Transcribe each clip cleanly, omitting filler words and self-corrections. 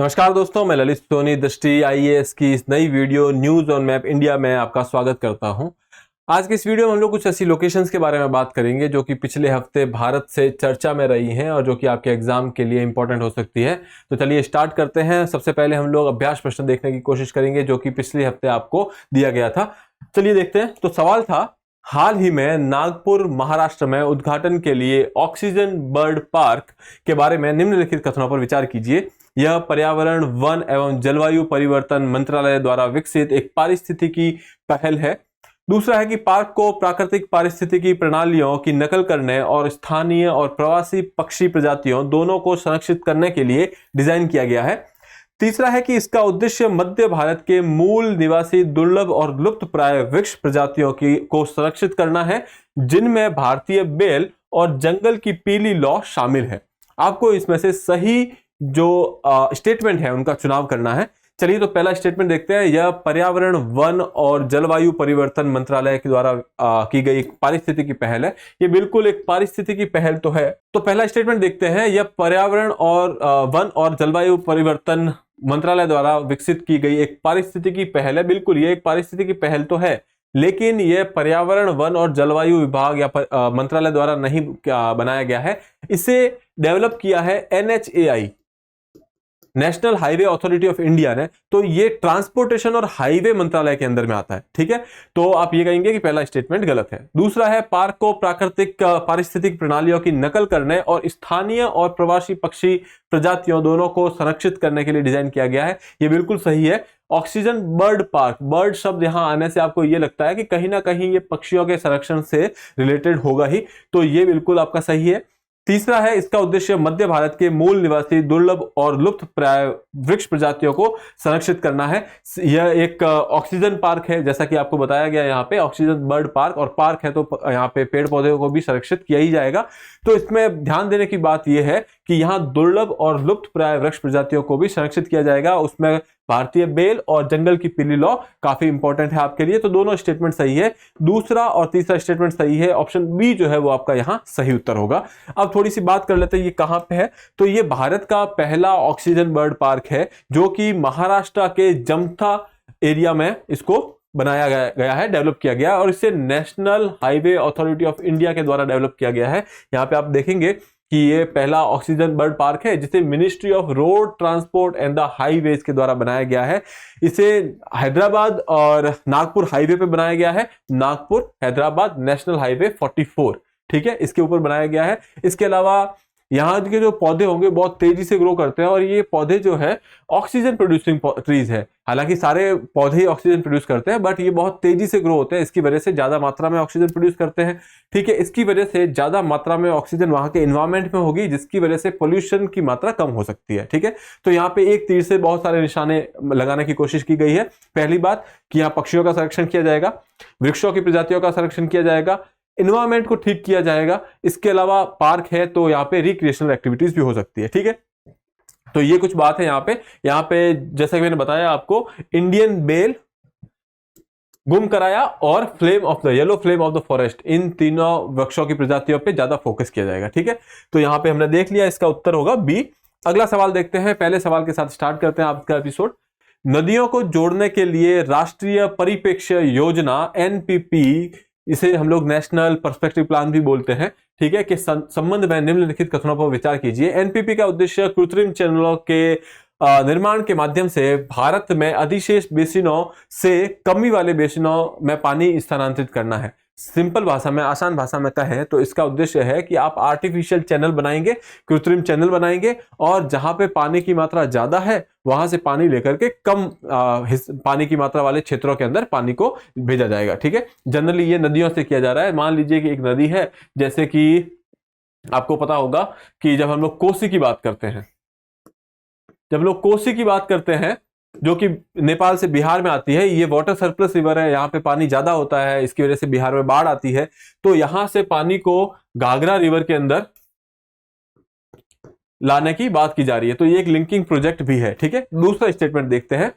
नमस्कार दोस्तों, मैं ललित सोनी दृष्टि आईएएस की इस नई video news on map India में आपका स्वागत करता हूं। आज की इस वीडियो में हम लोग कुछ ऐसी लोकेशंस के बारे में बात करेंगे जो कि पिछले हफ्ते भारत से चर्चा में रही हैं और जो कि आपके एग्जाम के लिए इंपॉर्टेंट हो सकती है। तो चलिए स्टार्ट करते हैं। सबसे पहले हम लोग अभ्यास प्रश्न देखने की कोशिश करेंगे जो कि पिछले हफ्ते आपको दिया गया था। चलिए देखते हैं। तो सवाल था, हाल ही में नागपुर महाराष्ट्र में उद्घाटन के लिए ऑक्सीजन बर्ड पार्क के बारे में निम्नलिखित कथनों पर विचार कीजिए। यह पर्यावरण, वन एवं जलवायु परिवर्तन मंत्रालय द्वारा विकसित एक पारिस्थितिकी पहल है। दूसरा है कि पार्क को प्राकृतिक पारिस्थितिकी प्रणालियों की नकल करने और स्थानीय और प्रवासी पक्षी प्रजातियों दोनों को संरक्षित करने के लिए डिजाइन किया गया है। तीसरा है कि इसका उद्देश्य मध्य भारत के मूल निवासी दुर्लभ और लुप्त प्राय वृक्ष प्रजातियों को संरक्षित करना है, जिनमें भारतीय बेल और जंगल की पीली लौ शामिल है। आपको इसमें से सही जो स्टेटमेंट है उनका चुनाव करना है। चलिए तो पहला स्टेटमेंट देखते हैं। यह पर्यावरण, वन और जलवायु परिवर्तन मंत्रालय के द्वारा की गई एक पारिस्थितिकी पहल है। ये बिल्कुल एक पारिस्थितिकी पहल तो है। तो पहला स्टेटमेंट देखते हैं। यह पर्यावरण और वन और जलवायु परिवर्तन मंत्रालय द्वारा विकसित की गई एक पारिस्थितिकी पहल है। बिल्कुल ये एक पारिस्थितिकी पहल तो है, लेकिन यह पर्यावरण, वन और जलवायु विभाग या मंत्रालय द्वारा नहीं बनाया गया है। इसे डेवलप किया है NHAI, national highway authority of India ने। तो ये ट्रांसपोर्टेशन और हाईवे मंत्रालय के अंदर में आता है। ठीक है, तो आप ये कहेंगे कि पहला स्टेटमेंट गलत है। दूसरा है, पार्क को प्राकृतिक पारिस्थितिक प्रणालियों की नकल करने और स्थानीय और प्रवासी पक्षी प्रजातियों दोनों को संरक्षित करने के लिए डिजाइन किया गया है। ये बिल्कुल सही है। ऑक्सीजन बर्ड पार्क, बर्ड शब्द यहां आने से आपको ये लगता है कि कहीं ना कहीं ये पक्षियों के संरक्षण से रिलेटेड होगा ही, तो ये बिल्कुल आपका सही है। तीसरा है, इसका उद्देश्य मध्य भारत के मूल निवासी दुर्लभ और लुप्त प्राय वृक्ष प्रजातियों को संरक्षित करना है। यह एक ऑक्सीजन पार्क है, जैसा कि आपको बताया गया यहाँ पे ऑक्सीजन बर्ड पार्क, और पार्क है तो यहाँ पे पेड़ पौधे को भी संरक्षित किया ही जाएगा। तो इसमें ध्यान देने की बात यह है कि यहाँ दुर्लभ और लुप्त प्राय वृक्ष प्रजातियों को भी संरक्षित किया जाएगा। उसमें भारतीय बेल और जंगल की पीली लौ काफी इंपॉर्टेंट है आपके लिए। तो दोनों स्टेटमेंट सही है। दूसरा और तीसरा स्टेटमेंट सही है। ऑप्शन बी जो है वो आपका यहाँ सही उत्तर होगा। अब थोड़ी सी बात कर लेते हैं ये कहां पे है। तो ये भारत का पहला ऑक्सीजन बर्ड पार्क है जो कि महाराष्ट्र के जमथा एरिया में इसको बनाया गया है, डेवलप किया गया, और इसे national highway authority of India के द्वारा डेवलप किया गया है। यहाँ पे आप देखेंगे कि ये पहला ऑक्सीजन बर्ड पार्क है जिसे ministry of road transport and the highways के द्वारा बनाया गया है। इसे हैदराबाद और नागपुर हाईवे पे बनाया गया है। नागपुर हैदराबाद नेशनल हाईवे 44, ठीक है, इसके ऊपर बनाया गया है। इसके अलावा यहाँ के जो पौधे होंगे बहुत तेजी से ग्रो करते हैं, और ये पौधे जो है ऑक्सीजन प्रोड्यूसिंग ट्रीज है। हालांकि सारे पौधे ही ऑक्सीजन प्रोड्यूस करते हैं, बट ये बहुत तेजी से ग्रो होते हैं, इसकी वजह से ज्यादा मात्रा में ऑक्सीजन प्रोड्यूस करते हैं। ठीक है, इसकी वजह से ज्यादा मात्रा में ऑक्सीजन वहां के एनवायरमेंट में होगी, जिसकी वजह से पोल्यूशन की मात्रा कम हो सकती है। ठीक है, तो यहाँ पे एक तीर से बहुत सारे निशाने लगाने की कोशिश की गई है। पहली बात कि यहाँ पक्षियों का संरक्षण किया जाएगा, वृक्षों की प्रजातियों का संरक्षण किया जाएगा, एनवायरमेंट को ठीक किया जाएगा। इसके अलावा पार्क है तो यहाँ पे रिक्रिएशनल एक्टिविटीज भी हो सकती है। ठीक है, तो ये कुछ बात है यहाँ पे जैसा कि मैंने बताया आपको, इंडियन बेल, गुम कराया और flame of the yellow flame of the forest, इन तीनों वृक्षों की प्रजातियों पे ज्यादा फोकस किया जाएगा। ठीक है, तो यहाँ पे हमने देख लिया, इसका उत्तर होगा बी। अगला सवाल देखते हैं। पहले सवाल के साथ स्टार्ट करते हैं आपका एपिसोड। नदियों को जोड़ने के लिए राष्ट्रीय परिप्रेक्ष्य योजना NPP, इसे हम लोग नेशनल पर्सपेक्टिव प्लान भी बोलते हैं, ठीक है, के संबंध में निम्नलिखित कथनों पर विचार कीजिए। NPP का उद्देश्य कृत्रिम चैनलों के निर्माण के माध्यम से भारत में अधिशेष बेसिनों से कमी वाले बेसिनों में पानी स्थानांतरित करना है। सिंपल भाषा में, आसान भाषा में कहें तो इसका उद्देश्य है कि आप आर्टिफिशियल चैनल बनाएंगे, कृत्रिम चैनल बनाएंगे, और जहां पे पानी की मात्रा ज्यादा है वहां से पानी लेकर के कम पानी की मात्रा वाले क्षेत्रों के अंदर पानी को भेजा जाएगा। ठीक है, जनरली ये नदियों से किया जा रहा है। मान लीजिए कि एक नदी है, जैसे कि आपको पता होगा कि जब हम लोग कोसी की बात करते हैं, जो कि नेपाल से बिहार में आती है, ये वाटर सरप्लस रिवर है, यहाँ पे पानी ज्यादा होता है, इसकी वजह से बिहार में बाढ़ आती है। तो यहां से पानी को घाघरा रिवर के अंदर लाने की बात की जा रही है। तो ये एक लिंकिंग प्रोजेक्ट भी है। ठीक है, दूसरा स्टेटमेंट देखते हैं।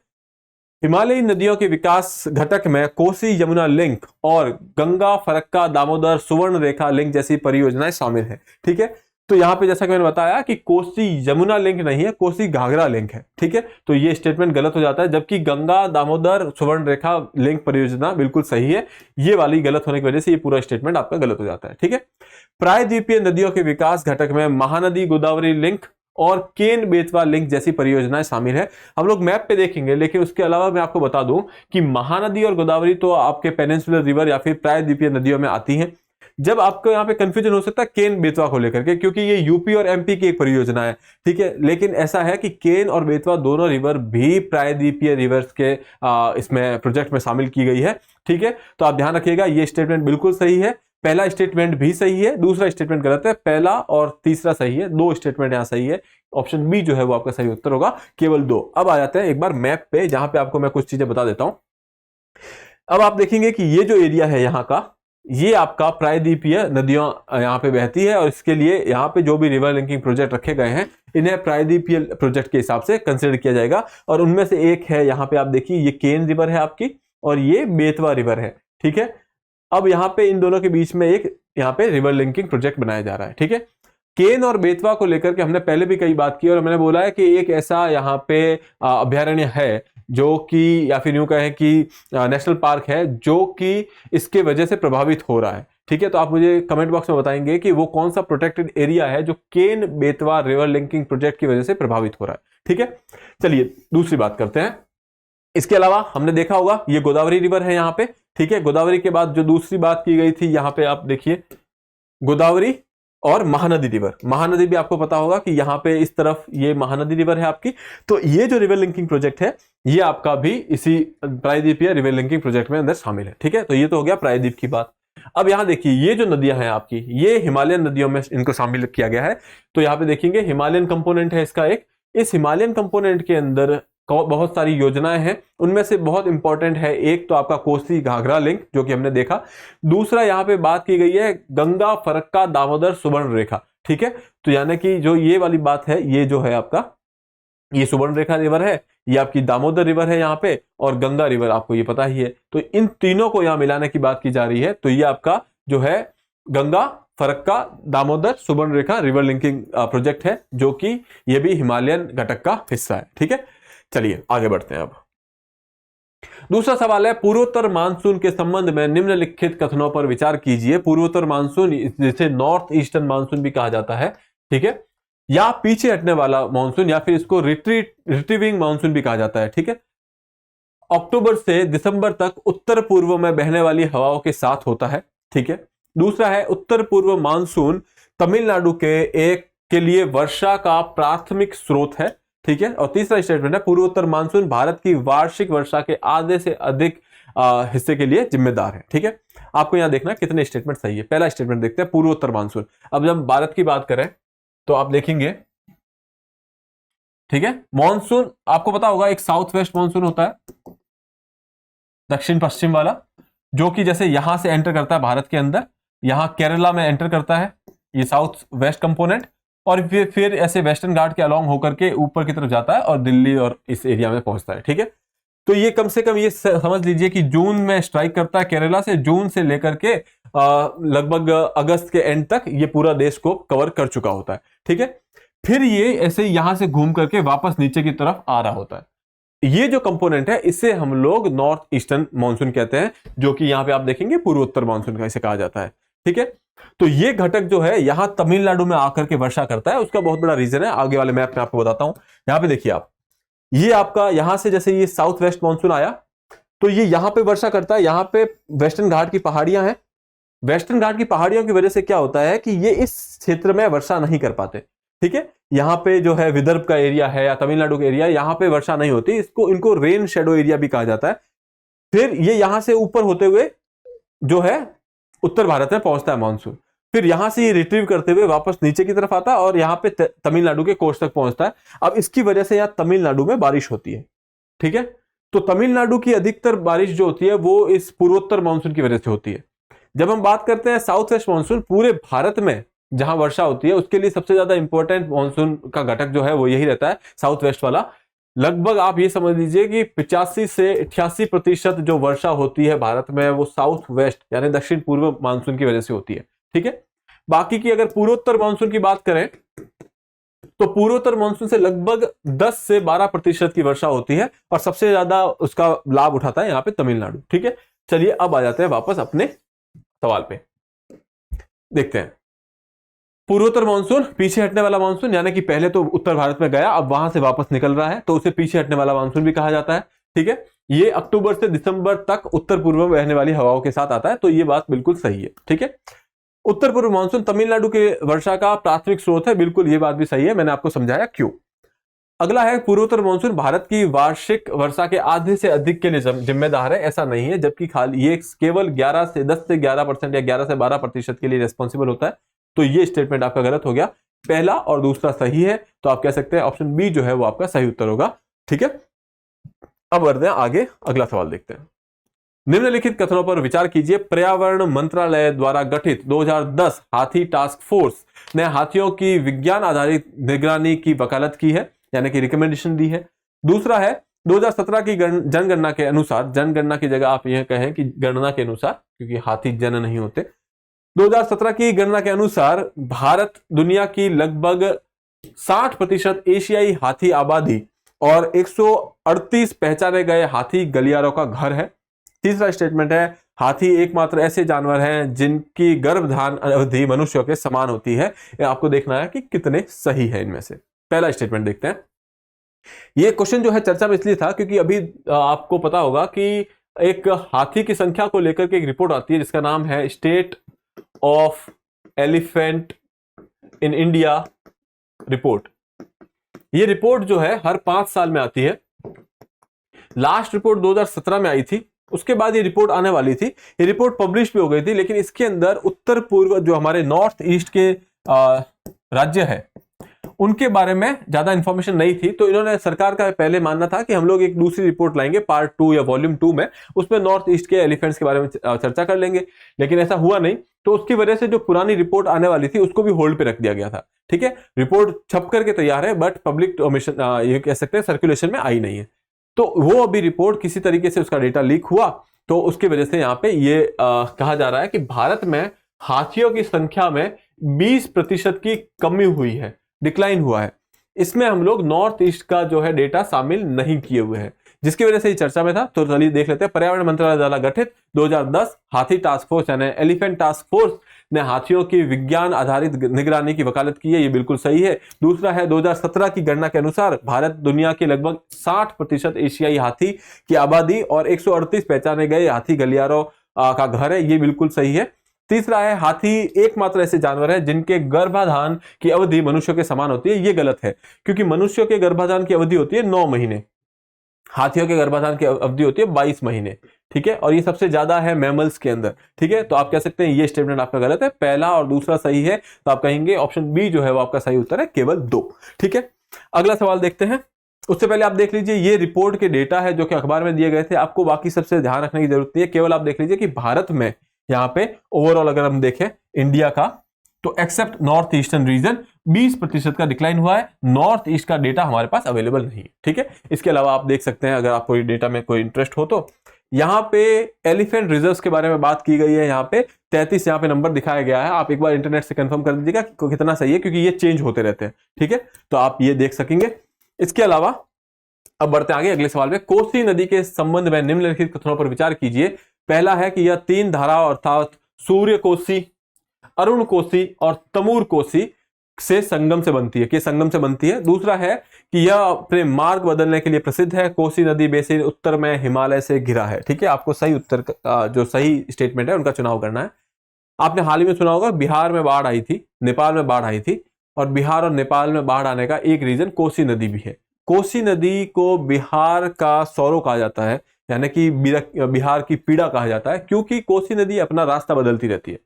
हिमालयी नदियों के विकास घटक में कोसी यमुना लिंक और गंगा फरक्का दामोदर सुवर्ण रेखा लिंक जैसी परियोजनाएं शामिल है। ठीक है, तो यहाँ पे जैसा कि मैंने बताया कि कोसी यमुना लिंक नहीं है, कोसी घाघरा लिंक है, ठीक है। तो ये स्टेटमेंट गलत हो जाता है, जबकि गंगा दामोदर सुवर्ण रेखा लिंक परियोजना बिल्कुल सही है। ये वाली गलत होने की वजह से ये पूरा स्टेटमेंट आपका गलत हो जाता है, ठीक है। प्रायद्वीपीय नदियों के विकास घटक में महानदी गोदावरी लिंक और केन बेतवा लिंक जैसी परियोजनाएं शामिल है। हम लोग मैप पे देखेंगे, लेकिन उसके अलावा मैं आपको बता दूं कि महानदी और गोदावरी तो आपके पेनिनसुलर रिवर या फिर प्रायद्वीपीय नदियों में आती हैं। जब आपको यहाँ पे कंफ्यूजन हो सकता है केन बेतवा को लेकर के, क्योंकि ये यूपी और एमपी की एक परियोजना है, ठीक है। लेकिन ऐसा है कि केन और बेतवा दोनों रिवर भी प्रायद्वीपीय रिवर्स के इसमें प्रोजेक्ट में शामिल की गई है, ठीक है। तो आप ध्यान रखिएगा, ये स्टेटमेंट बिल्कुल सही है। पहला स्टेटमेंट भी सही है, दूसरा स्टेटमेंट गलत है, पहला और तीसरा सही है, दो स्टेटमेंट यहां सही है। ऑप्शन बी जो है वो आपका सही उत्तर होगा, केवल दो। अब आ जाते हैं एक बार मैप पे, जहां पे आपको मैं कुछ चीजें बता देता हूं। अब आप देखेंगे कि ये जो एरिया है यहाँ का, ये आपका प्रायद्वीपीय नदियों यहाँ पे बहती है, और इसके लिए यहाँ पे जो भी रिवर लिंकिंग प्रोजेक्ट रखे गए हैं, इन्हें प्रायद्वीपीय प्रोजेक्ट के हिसाब से कंसिडर किया जाएगा। और उनमें से एक है, यहाँ पे आप देखिए, ये केन रिवर है आपकी, और ये बेतवा रिवर है, ठीक है। अब यहाँ पे इन दोनों के बीच में एक यहाँ पे रिवर लिंकिंग प्रोजेक्ट बनाया जा रहा है, ठीक है। केन और बेतवा को लेकर के हमने पहले भी कई बात की, और मैंने बोला है कि एक ऐसा यहाँ पे अभ्यारण्य है जो कि, या फिर यूं कहें कि नेशनल पार्क है, जो कि इसके वजह से प्रभावित हो रहा है, ठीक है। तो आप मुझे कमेंट बॉक्स में बताएंगे कि वो कौन सा प्रोटेक्टेड एरिया है जो Ken Betwa river linking project की वजह से प्रभावित हो रहा है, ठीक है। चलिए दूसरी बात करते हैं। इसके अलावा हमने देखा होगा ये गोदावरी रिवर है यहाँ पे, ठीक है। गोदावरी के बाद जो दूसरी बात की गई थी, यहाँ पे आप देखिए गोदावरी और महानदी रिवर। महानदी भी आपको पता होगा कि यहाँ पे इस तरफ ये महानदी रिवर है आपकी। तो ये जो रिवर लिंकिंग प्रोजेक्ट है, ये आपका भी इसी प्रायद्वीपीय रिवर लिंकिंग प्रोजेक्ट में अंदर शामिल है, ठीक है। तो ये तो हो गया प्रायद्वीप की बात। अब यहाँ देखिए, ये जो नदियां हैं आपकी, ये हिमालयन नदियों में इनको शामिल किया गया है। तो यहाँ पे देखेंगे हिमालयन कंपोनेंट है इसका एक। इस हिमालयन कंपोनेंट के अंदर बहुत सारी योजनाएं हैं, उनमें से बहुत इंपॉर्टेंट है एक तो आपका कोसी घाघरा लिंक, जो कि हमने देखा। दूसरा यहाँ पे बात की गई है गंगा फरक्का दामोदर सुवर्ण रेखा, ठीक है। तो यानी कि जो ये वाली बात है, ये जो है आपका, ये सुवर्ण रेखा रिवर है, ये आपकी दामोदर रिवर है यहाँ पे, और गंगा रिवर आपको ये पता ही है। तो इन तीनों को यहाँ मिलाने की बात की जा रही है। तो ये आपका जो है गंगा फरक्का दामोदर सुवर्ण रेखा रिवर लिंकिंग प्रोजेक्ट है, जो कि ये भी हिमालयन घटक का हिस्सा है, ठीक है। चलिए आगे बढ़ते हैं। अब दूसरा सवाल है, पूर्वोत्तर मानसून के संबंध में निम्नलिखित कथनों पर विचार कीजिए। पूर्वोत्तर मानसून, जिसे नॉर्थ ईस्टर्न मानसून भी कहा जाता है, ठीक है, या पीछे हटने वाला मानसून, या फिर इसको रिट्रीविंग मानसून भी कहा जाता है, ठीक है। अक्टूबर से दिसंबर तक उत्तर पूर्व में बहने वाली हवाओं के साथ होता है, ठीक है। दूसरा है, उत्तर पूर्व मानसून तमिलनाडु के लिए वर्षा का प्राथमिक स्रोत है, ठीक है। और तीसरा स्टेटमेंट है, पूर्वोत्तर मानसून भारत की वार्षिक वर्षा के आधे से अधिक हिस्से के लिए जिम्मेदार है, ठीक है। आपको यहां देखना कितने स्टेटमेंट सही है। पहला स्टेटमेंट देखते हैं, पूर्वोत्तर मानसून। अब जब भारत की बात करें तो आप देखेंगे, ठीक है, मानसून आपको पता होगा एक साउथ वेस्ट मानसून होता है, दक्षिण पश्चिम वाला, जो कि जैसे यहां से एंटर करता है भारत के अंदर, यहां केरला में एंटर करता है ये साउथ वेस्ट कंपोनेंट, और फिर ऐसे वेस्टर्न घाट के अलोंग होकर के ऊपर की तरफ जाता है और दिल्ली और इस एरिया में पहुंचता है, ठीक है। तो ये कम से कम ये समझ लीजिए कि जून में स्ट्राइक करता है केरला से, जून से लेकर के लगभग अगस्त के एंड तक ये पूरा देश को कवर कर चुका होता है, ठीक है। फिर ये ऐसे यहां से घूम करके वापस नीचे की तरफ आ रहा होता है। ये जो कंपोनेंट है, इसे हम लोग नॉर्थ ईस्टर्न मानसून कहते हैं, जो कि यहां पे आप देखेंगे पूर्वोत्तर मानसून का इसे कहा जाता है, ठीक है। तो ये घटक जो है यहां तमिलनाडु में आकर के वर्षा करता है। उसका बहुत बड़ा रीजन है, आगे वाले मैप में आपको बताता हूं। यहां पे देखिए आप, ये आपका यहां से जैसे ये साउथ वेस्ट मानसून आया, तो ये यहां पे वर्षा करता है। यहां पे वेस्टर्न घाट की पहाड़ियां हैं। वेस्टर्न घाट की पहाड़ियों की वजह से क्या होता है कि ये इस क्षेत्र में वर्षा नहीं कर पाते, ठीक है। यहां पे जो है विदर्भ का एरिया है या तमिलनाडु का एरिया, यहां पे वर्षा नहीं होती, इनको रेन शेडो एरिया भी कहा जाता है। फिर ये यहां से ऊपर होते हुए जो है उत्तर भारत में पहुंचता है मानसून, फिर यहां से ये रिट्रीव करते हुए वापस नीचे की तरफ आता है और यहां पे तमिलनाडु के कोस्ट तक पहुंचता है। अब इसकी वजह से यहां तमिलनाडु में बारिश होती है, ठीक है। तो तमिलनाडु की अधिकतर बारिश जो होती है वो इस पूर्वोत्तर मानसून की वजह से होती है। जब हम बात करते हैं साउथ वेस्ट मानसून, पूरे भारत में जहां वर्षा होती है उसके लिए सबसे ज्यादा इंपॉर्टेंट मानसून का घटक जो है वो यही रहता है, साउथ वेस्ट वाला। लगभग आप ये समझ लीजिए कि 85 से 88% जो वर्षा होती है भारत में वो साउथ वेस्ट यानी दक्षिण पूर्व मानसून की वजह से होती है, ठीक है। बाकी की अगर पूर्वोत्तर मानसून की बात करें तो पूर्वोत्तर मानसून से लगभग 10 से 12% की वर्षा होती है और सबसे ज्यादा उसका लाभ उठाता है यहाँ पे तमिलनाडु। ठीक है, चलिए अब आ जाते हैं वापस अपने सवाल पे। देखते हैं पूर्वोत्तर मानसून पीछे हटने वाला मानसून, यानी कि पहले तो उत्तर भारत में गया, अब वहां से वापस निकल रहा है, तो उसे पीछे हटने वाला मानसून भी कहा जाता है। ठीक है, ये अक्टूबर से दिसंबर तक उत्तर पूर्व में बहने वाली हवाओं के साथ आता है, तो ये बात बिल्कुल सही है। ठीक है, उत्तर पूर्व मानसून तमिलनाडु के वर्षा का प्राथमिक स्रोत है, बिल्कुल ये बात भी सही है, मैंने आपको समझाया क्यों। अगला है पूर्वोत्तर मानसून भारत की वार्षिक वर्षा के आधे से अधिक के लिए जिम्मेदार है, ऐसा नहीं है, जबकि खाली ये केवल 10 से 11% या 11 से 12% के लिए रेस्पॉन्सिबल होता है। तो ये स्टेटमेंट आपका गलत हो गया, पहला और दूसरा सही है, तो आप कह सकते हैं ऑप्शन बी जो है वो आपका सही उत्तर होगा। ठीक है, अब बढ़ते हैं आगे, अगला सवाल देखते हैं। निम्नलिखित कथनों पर विचार कीजिए। पर्यावरण मंत्रालय द्वारा गठित 2010 हाथी टास्क फोर्स ने हाथियों की विज्ञान आधारित निगरानी की वकालत की है, यानी कि रिकमेंडेशन दी है। दूसरा है 2017 की जनगणना के अनुसार, जनगणना की जगह आप यह कहें कि गणना के अनुसार, क्योंकि हाथी जन नहीं होते। 2017 की गणना के अनुसार भारत दुनिया की लगभग 60% एशियाई हाथी आबादी और 138 पहचाने गए हाथी गलियारों का घर है। तीसरा स्टेटमेंट है हाथी एकमात्र ऐसे जानवर हैं जिनकी गर्भधारण अवधि मनुष्यों के समान होती है। आपको देखना है कि कितने सही है इनमें से। पहला स्टेटमेंट देखते हैं। ये क्वेश्चन जो है चर्चा में इसलिए था क्योंकि अभी आपको पता होगा कि एक हाथी की संख्या को लेकर के एक रिपोर्ट आती है जिसका नाम है state of elephant in India report. ये रिपोर्ट जो है हर 5 साल में आती है। लास्ट रिपोर्ट 2017 में आई थी, उसके बाद ये रिपोर्ट आने वाली थी। ये रिपोर्ट पब्लिश भी हो गई थी, लेकिन इसके अंदर उत्तर पूर्व जो हमारे नॉर्थ ईस्ट के राज्य है उनके बारे में ज्यादा इंफॉर्मेशन नहीं थी। तो इन्होंने, सरकार का पहले मानना था कि हम लोग एक दूसरी रिपोर्ट लाएंगे पार्ट 2 या वॉल्यूम 2 में, उसमें नॉर्थ ईस्ट के एलिफेंट्स के बारे में चर्चा कर लेंगे, लेकिन ऐसा हुआ नहीं। तो उसकी वजह से जो पुरानी रिपोर्ट आने वाली थी उसको भी होल्ड पे रख दिया गया था। ठीक है, रिपोर्ट छप करके तैयार है, बट पब्लिक ये कह सकते हैं सर्कुलेशन में आई नहीं है। तो वो अभी रिपोर्ट किसी तरीके से उसका डेटा लीक हुआ, तो उसकी वजह से यहाँ पे ये कहा जा रहा है कि भारत में हाथियों की संख्या में 20% की कमी हुई है, डिक्लाइन हुआ है। इसमें हम लोग नॉर्थ ईस्ट का जो है डेटा शामिल नहीं किए हुए हैं, जिसकी वजह से ये चर्चा में था। तो चलिए देख लेते हैं। पर्यावरण मंत्रालय द्वारा गठित 2010 हाथी टास्क फोर्स यानी एलिफेंट टास्क फोर्स ने हाथियों की विज्ञान आधारित निगरानी की वकालत की है, ये बिल्कुल सही है। दूसरा है 2017 की गणना के अनुसार भारत दुनिया के लगभग 60% एशियाई हाथी की आबादी और 138 पहचाने गए हाथी गलियारों का घर है, ये बिल्कुल सही है। तीसरा है हाथी एकमात्र ऐसे जानवर है जिनके गर्भाधान की अवधि मनुष्यों के समान होती है, ये गलत है, क्योंकि मनुष्यों के गर्भाधान की अवधि होती है 9 महीने, हाथियों के गर्भाधान की अवधि होती है 22 महीने। ठीक है, और ये सबसे ज्यादा है मैमल्स के अंदर। ठीक है, तो आप कह सकते हैं ये स्टेटमेंट आपका गलत है, पहला और दूसरा सही है, तो आप कहेंगे ऑप्शन बी जो है वो आपका सही उत्तर है, केवल 2। ठीक है, अगला सवाल देखते हैं। उससे पहले आप देख लीजिए ये रिपोर्ट के डेटा है जो कि अखबार में दिए गए थे, आपको बाकी सबसे ध्यान रखने की जरूरत नहीं है, केवल आप देख लीजिए कि भारत में यहाँ पे ओवरऑल अगर हम देखें इंडिया का, तो एक्सेप्ट नॉर्थ ईस्टर्न रीजन 20% का डिक्लाइन हुआ है। नॉर्थ ईस्ट का डेटा हमारे पास अवेलेबल नहीं है। ठीक है, इसके अलावा आप देख सकते हैं अगर आपको डेटा में कोई इंटरेस्ट हो तो यहाँ पे एलिफेंट रिजर्व्स के बारे में बात की गई है। यहाँ पे 33 यहाँ पे नंबर दिखाया गया है, आप एक बार इंटरनेट से कंफर्म कर दीजिएगा कि कितना सही है, क्योंकि ये चेंज होते रहते हैं। ठीक है, तो आप ये देख सकेंगे। इसके अलावा अब बढ़ते आगे अगले सवाल में। कोसी नदी के संबंध में निम्नलिखित कथनों पर विचार कीजिए। पहला है कि यह 3 धाराओं अर्थात सूर्य कोसी, अरुण कोसी और तमूर कोसी से संगम से बनती है, कि संगम से बनती है। दूसरा है कि यह अपने मार्ग बदलने के लिए प्रसिद्ध है। कोसी नदी बेसिन उत्तर में हिमालय से घिरा है। ठीक है, आपको सही उत्तर जो सही स्टेटमेंट है उनका चुनाव करना है। आपने हाल ही में सुना होगा बिहार में बाढ़ आई थी, नेपाल में बाढ़ आई थी, और बिहार और नेपाल में बाढ़ आने का एक रीजन कोसी नदी भी है। कोसी नदी को बिहार का सौरो कहा जाता है, यानी कि बिहार की पीड़ा कहा जाता है, क्योंकि कोसी नदी अपना रास्ता बदलती रहती है,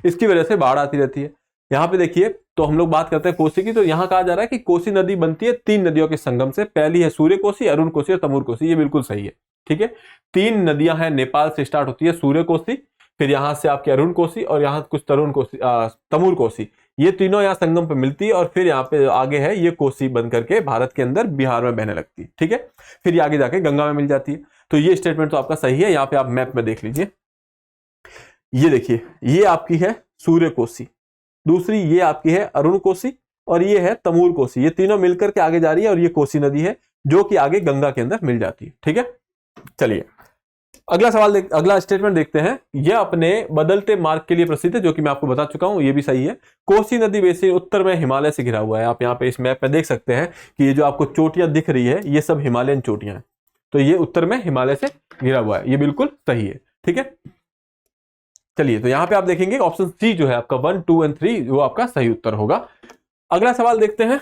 इसकी वजह से बाढ़ आती रहती है। यहाँ पे देखिए, तो हम लोग बात करते हैं कोसी की, तो यहाँ कहा जा रहा है कि कोसी नदी बनती है 3 नदियों के संगम से। पहली है सूर्य कोसी, अरुण कोसी और तमूर कोसी, ये बिल्कुल सही है। ठीक है, 3 नदियां हैं, नेपाल से स्टार्ट होती है सूर्य कोसी, फिर यहाँ से आपके अरुण कोसी और यहाँ कुछ तमूर कोसी, ये तीनों यहाँ संगम पे मिलती है, और फिर यहाँ पे आगे है ये कोसी बन करके भारत के अंदर बिहार में बहने लगती है। ठीक है, फिर ये आगे जाके गंगा में मिल जाती है। तो ये स्टेटमेंट तो आपका सही है। यहाँ पे आप मैप में देख लीजिए, ये देखिए, ये आपकी है सूर्य कोसी, दूसरी ये आपकी है अरुण कोसी और ये है तमूर कोसी। ये तीनों मिलकर के आगे जा रही है और ये कोसी नदी है जो कि आगे गंगा के अंदर मिल जाती है। ठीक है, चलिए अगला सवाल अगला स्टेटमेंट देखते हैं। यह अपने बदलते मार्ग के लिए प्रसिद्ध है, जो कि मैं आपको बता चुका हूं, ये भी सही है। कोसी नदी बेसिन उत्तर में हिमालय से घिरा हुआ है। आप यहाँ पे इस मैप में देख सकते हैं कि ये जो आपको चोटियां दिख रही है ये सब हिमालयन चोटियां हैं, तो ये उत्तर में हिमालय से घिरा हुआ है, ये बिल्कुल सही है। ठीक है, चलिए तो यहां पे आप देखेंगे ऑप्शन सी जो है आपका 1, 2 और 3 वो आपका सही उत्तर होगा। अगला सवाल देखते हैं।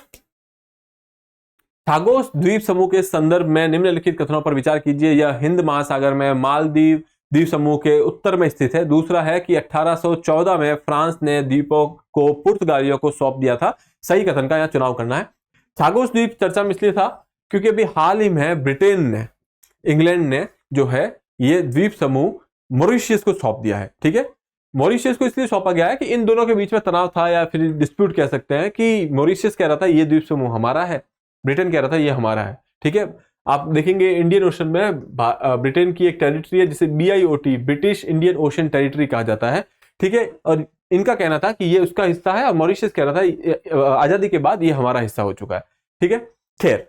थागोस द्वीप समूह के संदर्भ में निम्नलिखित कथनों पर विचार कीजिए। यह हिंद महासागर में मालदीव द्वीप समूह के उत्तर में स्थित है। दूसरा है कि 1814 में फ्रांस ने द्वीपों को पुर्तगालियों को सौंप दिया था। सही कथन का यहां चुनाव करना है। थागोस द्वीप चर्चा में इसलिए था क्योंकि अभी हाल ही में ब्रिटेन ने, इंग्लैंड ने जो है ये द्वीप समूह मॉरिशस को सौंप दिया है। ठीक है, मॉरिशस को इसलिए सौंपा गया है कि इन दोनों के बीच में तनाव था या फिर डिस्प्यूट कह सकते हैं कि मॉरिशस कह रहा था ये द्वीप समूह हमारा है, ब्रिटेन कह रहा था ये हमारा है। ठीक है, आप देखेंगे इंडियन ओशन में ब्रिटेन की एक टेरिटरी है जिसे BIOT, British Indian ocean territory कहा जाता है। ठीक है, और इनका कहना था कि ये उसका हिस्सा है और मॉरिशस कह रहा था आजादी के बाद ये हमारा हिस्सा हो चुका है। ठीक है, खैर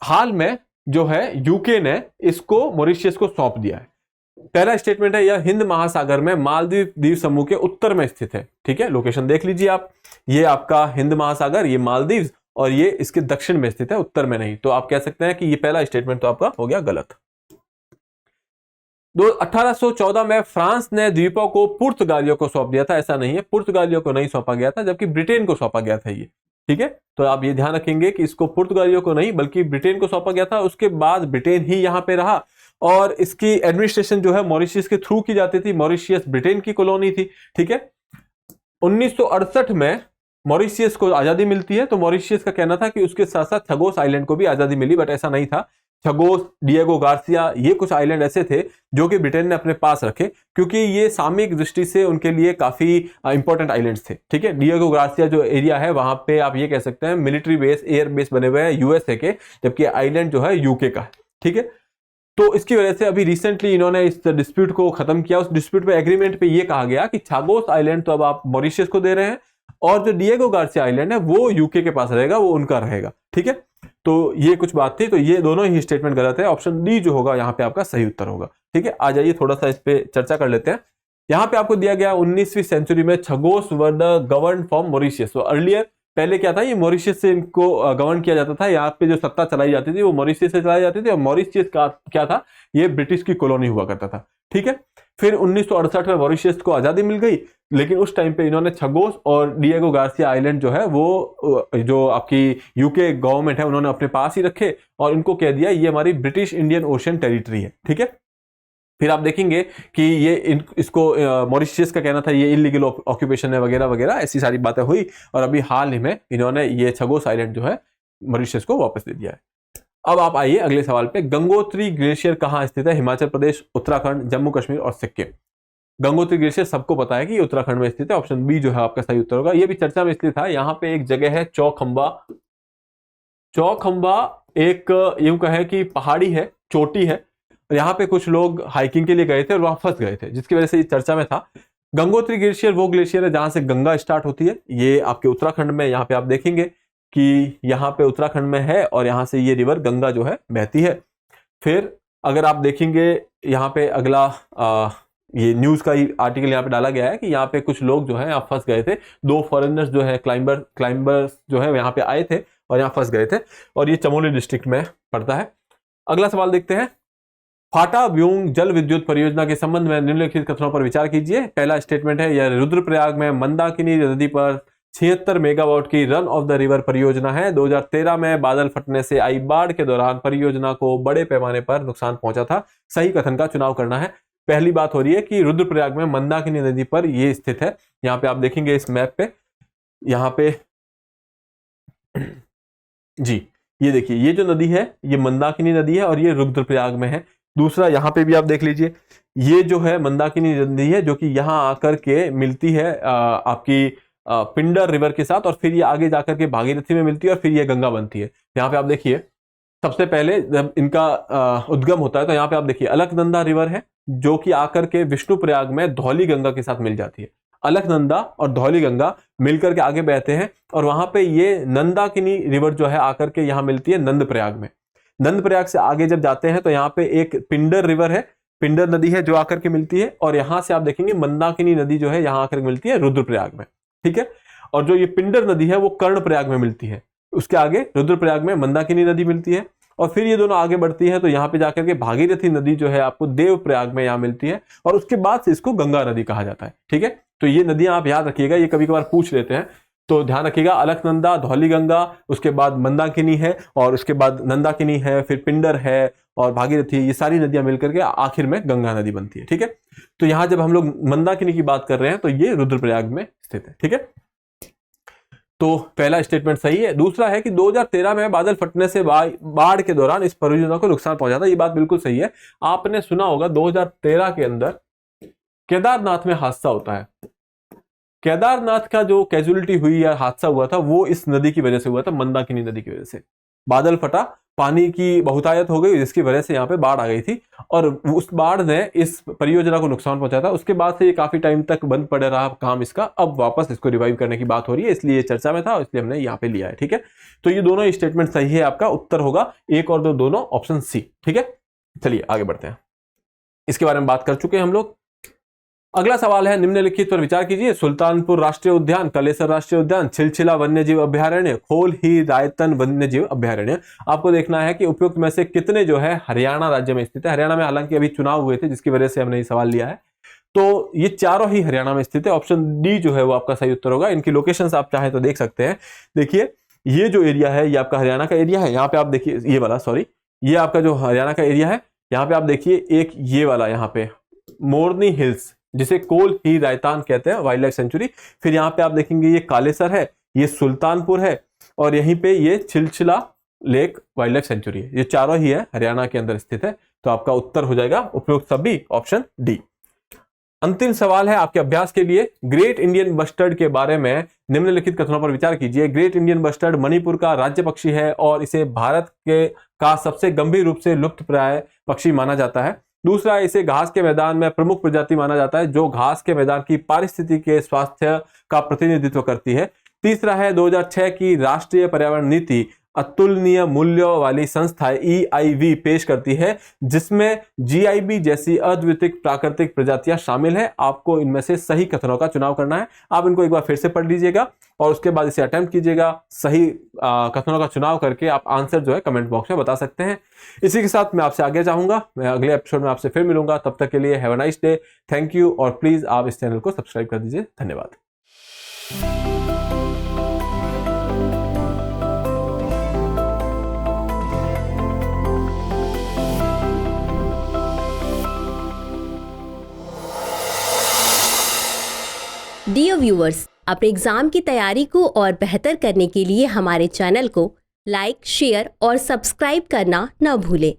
हाल में जो है यूके ने इसको मॉरिशस को सौंप दिया है। पहला स्टेटमेंट है यह हिंद महासागर में मालदीव द्वीप समूह के उत्तर में स्थित है। ठीक है, लोकेशन देख लीजिए आप, ये आपका हिंद महासागर, ये मालदीव और ये इसके दक्षिण में स्थित है, उत्तर में नहीं। तो आप कह सकते हैं कि ये पहला स्टेटमेंट तो आपका हो गया गलत। 1814 में फ्रांस ने द्वीपों को पुर्तगालियों को सौंप दिया था। ऐसा नहीं है, पुर्तगालियों को नहीं सौंपा गया था, जबकि ब्रिटेन को सौंपा गया था ये। ठीक है, तो आप ये ध्यान रखेंगे कि इसको पुर्तगालियों को नहीं बल्कि ब्रिटेन को सौंपा गया था। उसके बाद ब्रिटेन ही यहां पे रहा और इसकी एडमिनिस्ट्रेशन जो है मॉरिशस के थ्रू की जाती थी। मॉरिशस ब्रिटेन की कॉलोनी थी। ठीक है, 1968 में मॉरिशस को आजादी मिलती है, तो मॉरिशस का कहना था कि उसके साथ साथ छगोस आइलैंड को भी आजादी मिली, बट ऐसा नहीं था। छगोस, डिएगो गार्सिया, ये कुछ आइलैंड ऐसे थे जो कि ब्रिटेन ने अपने पास रखे क्योंकि ये सामयिक दृष्टि से उनके लिए काफी इंपॉर्टेंट आइलैंड्स थे। ठीक है, डिएगो गार्सिया जो एरिया है वहां पे आप ये कह सकते हैं मिलिट्री बेस, एयर बेस बने हुए हैं USA के, जबकि आइलैंड जो है UK का है। ठीक है, तो इसकी वजह से अभी रिसेंटली इन्होंने इस डिस्प्यूट को खत्म किया। उस डिस्प्यूट पे एग्रीमेंट पे ये कहा गया कि छागोस आइलैंड तो अब आप मॉरिशस को दे रहे हैं और जो डिएगो गार्सिया आइलैंड है वो UK के पास रहेगा, वो उनका रहेगा। ठीक है, तो ये कुछ बात थी, तो ये दोनों ही स्टेटमेंट गलत है। ऑप्शन डी जो होगा यहाँ पे आपका सही उत्तर होगा। ठीक है, आ जाइए थोड़ा सा इस पे चर्चा कर लेते हैं। यहाँ पे आपको दिया गया 19वीं सेंचुरी में Chagos were the govern from Mauritius. तो अर्लियर पहले क्या था, ये मॉरिशस से इनको गवर्न किया जाता था। यहाँ पे जो सत्ता चलाई जाती थी वो मॉरिशस से चलाई जाती थी और मॉरिशस का क्या था, ये ब्रिटिश की कॉलोनी हुआ करता था। ठीक है, फिर 1968 में मॉरिशस को आजादी मिल गई, लेकिन उस टाइम पे इन्होंने छगोस और डिएगो गार्सिया आइलैंड जो है वो जो आपकी UK गवर्नमेंट है उन्होंने अपने पास ही रखे और इनको कह दिया ये हमारी ब्रिटिश इंडियन ओशन टेरिटरी है। ठीक है, फिर आप देखेंगे कि ये इसको मॉरिशस का कहना था ये इलीगल ऑक्यूपेशन है वगैरह वगैरह, ऐसी सारी बातें हुई और अभी हाल ही में इन्होंने ये छगोस आइलैंड जो है मॉरिशस को वापस दे दिया है। अब आप आइए अगले सवाल पे। गंगोत्री ग्लेशियर कहाँ स्थित है? हिमाचल प्रदेश, उत्तराखंड, जम्मू कश्मीर और सिक्किम। गंगोत्री ग्लेशियर सबको पता है कि ये उत्तराखंड में स्थित है। ऑप्शन बी जो है आपका सही उत्तर होगा। ये भी चर्चा में इसलिए था, यहाँ पे एक जगह है चौखंबा। चौखंबा एक यूं कहे कि पहाड़ी है, चोटी है, यहाँ पे कुछ लोग हाइकिंग के लिए गए थे और वहां फंस गए थे, जिसकी वजह से ये चर्चा में था। गंगोत्री ग्लेशियर वो ग्लेशियर है जहां से गंगा स्टार्ट होती है। ये आपके उत्तराखंड में, यहाँ पे आप देखेंगे कि यहाँ पे उत्तराखंड में है और यहाँ से ये रिवर गंगा जो है बहती है। फिर अगर आप देखेंगे यहाँ पे अगला ये न्यूज का ही आर्टिकल यहाँ पे डाला गया है कि यहाँ पे कुछ लोग जो है यहाँ फंस गए थे। 2 फॉरेनर्स जो है क्लाइंबर्स जो है यहाँ पे आए थे और यहाँ फंस गए थे और ये चमोली डिस्ट्रिक्ट में पड़ता है। अगला सवाल देखते हैं। फाटा ब्यूंग जल विद्युत परियोजना के संबंध में निम्नलिखित कथनों पर विचार कीजिए। पहला स्टेटमेंट है यह रुद्रप्रयाग में मंदाकिनी नदी पर 76 मेगावाट की रन ऑफ द रिवर परियोजना है। 2013 में बादल फटने से आई बाढ़ के दौरान परियोजना को बड़े पैमाने पर नुकसान पहुंचा था। सही कथन का चुनाव करना है। पहली बात हो रही है कि रुद्रप्रयाग में मंदाकिनी नदी पर यह स्थित है। यहाँ पे आप देखेंगे इस मैप पे, यहाँ पे जी ये देखिए, ये जो नदी है ये मंदाकिनी नदी है और ये रुद्रप्रयाग में है। दूसरा यहाँ पे भी आप देख लीजिए, ये जो है मंदाकिनी नदी है जो कि यहाँ आकर के मिलती है आपकी पिंडर रिवर के साथ और फिर ये आगे जाकर के भागीरथी में मिलती है और फिर ये गंगा बनती है। यहाँ पे आप देखिए, सबसे पहले जब इनका उद्गम होता है तो यहाँ पे आप देखिए अलकनंदा रिवर है जो कि आकर के विष्णुप्रयाग में धौली गंगा के साथ मिल जाती है। अलकनंदा और धौलीगंगा मिलकर के आगे बहते हैं और वहां पे ये नंदाकिनी रिवर जो है आकर के यहाँ मिलती है नंदप्रयाग में। नंदप्रयाग से आगे जब जाते हैं तो यहाँ पे एक पिंडर रिवर है, पिंडर नदी है जो आकर के मिलती है, और यहां से आप देखेंगे मंदाकिनी नदी जो है यहाँ आकर मिलती है रुद्रप्रयाग में, ठीक है। और जो ये पिंडर नदी है वो कर्णप्रयाग में मिलती है, उसके आगे रुद्रप्रयाग में मंदाकिनी नदी मिलती है, और फिर ये दोनों आगे बढ़ती है तो यहाँ पे जाकर के भागीरथी नदी जो है आपको देवप्रयाग में यहाँ मिलती है, और उसके बाद से इसको गंगा नदी कहा जाता है, ठीक है। तो ये नदियां आप याद रखिएगा, ये कभी कभार पूछ लेते हैं, तो ध्यान रखिएगा। अलकनंदा, धौलीगंगा, उसके बाद मंदाकिनी है, और उसके बाद नंदाकिनी है, फिर पिंडर है और भागीरथी, ये सारी नदियां मिलकर के आखिर में गंगा नदी बनती है, ठीक है। तो यहां जब हम लोग मंदाकिनी की बात कर रहे हैं तो ये रुद्रप्रयाग में स्थित है, ठीक है। तो पहला स्टेटमेंट सही है। दूसरा है कि 2013 में बादल फटने से बाढ़ के दौरान इस परियोजना को नुकसान पहुंचा था, ये बात बिल्कुल सही है। आपने सुना होगा 2013 के अंदर केदारनाथ में हादसा होता है। केदारनाथ का जो कैजुअलिटी हुई या हादसा हुआ था वो इस नदी की वजह से हुआ था, मंदाकिनी नदी की वजह से। बादल फटा, पानी की बहुतायत हो गई, जिसकी वजह से यहाँ पे बाढ़ आ गई थी, और उस बाढ़ ने इस परियोजना को नुकसान पहुंचाया था। उसके बाद से ये काफी टाइम तक बंद पड़े रहा काम इसका, अब वापस इसको रिवाइव करने की बात हो रही है, इसलिए ये चर्चा में था, इसलिए हमने यहाँ पे लिया है, ठीक है। तो ये दोनों स्टेटमेंट सही है, आपका उत्तर होगा 1 और 2 दोनों, ऑप्शन सी, ठीक है। चलिए आगे बढ़ते हैं, इसके बारे में बात कर चुके हैं हम लोग। अगला सवाल है, निम्नलिखित पर विचार कीजिए। सुल्तानपुर राष्ट्रीय उद्यान, कलेसर राष्ट्रीय उद्यान, छिलछिला वन्यजीव अभ्यारण्य, खोल ही रायतन वन्यजीव अभ्यारण्य। आपको देखना है कि उपयुक्त में से कितने जो है हरियाणा राज्य में स्थित है। हरियाणा में हालांकि अभी चुनाव हुए थे जिसकी वजह से हमने ये सवाल लिया है, तो ये चारों ही हरियाणा में स्थित है। ऑप्शन डी जो है वो आपका सही उत्तर होगा। इनकी लोकेशन आप चाहें तो देख सकते हैं। देखिए ये जो एरिया है ये आपका हरियाणा का एरिया है। यहाँ पे आप देखिए ये वाला, सॉरी, ये आपका जो हरियाणा का एरिया है, यहाँ पे आप देखिए एक ये वाला, यहाँ पे मोरनी हिल्स, जिसे कोल ही रायतान कहते हैं, वाइल्ड लाइफ सेंचुरी। फिर यहाँ पे आप देखेंगे ये कालेसर है, ये सुल्तानपुर है, और यहीं पे ये छिलछिला लेक वाइल्ड लाइफ सेंचुरी है। ये चारों ही है हरियाणा के अंदर स्थित है। तो आपका उत्तर हो जाएगा उपयुक्त सभी, ऑप्शन डी। अंतिम सवाल है आपके अभ्यास के लिए। ग्रेट इंडियन बस्टर्ड के बारे में निम्नलिखित कथनों पर विचार कीजिए। ग्रेट इंडियन बस्टर्ड मणिपुर का राज्य पक्षी है और इसे भारत का सबसे गंभीर रूप से लुप्तप्राय पक्षी माना जाता है। दूसरा, इसे घास के मैदान में प्रमुख प्रजाति माना जाता है जो घास के मैदान की पारिस्थितिकी के स्वास्थ्य का प्रतिनिधित्व करती है। तीसरा है 2006 की राष्ट्रीय पर्यावरण नीति अतुलनीय मूल्यों वाली संस्था EIV पेश करती है, जिसमें GIB जैसी अद्वितीय प्राकृतिक प्रजातियां शामिल है। आपको इनमें से सही कथनों का चुनाव करना है। आप इनको एक बार फिर से पढ़ लीजिएगा और उसके बाद इसे अटेम्प्ट कीजिएगा। सही कथनों का चुनाव करके आप आंसर जो है कमेंट बॉक्स में बता सकते हैं। इसी के साथ मैं आपसे आगे चाहूंगा, मैं अगले एपिसोड में आपसे फिर मिलूंगा। तब तक के लिए have a nice day, thank you, और प्लीज आप इस चैनल को सब्सक्राइब कर दीजिए। धन्यवाद। डियर व्यूअर्स, अपने एग्जाम की तैयारी को और बेहतर करने के लिए हमारे चैनल को लाइक, शेयर और सब्सक्राइब करना न भूलें।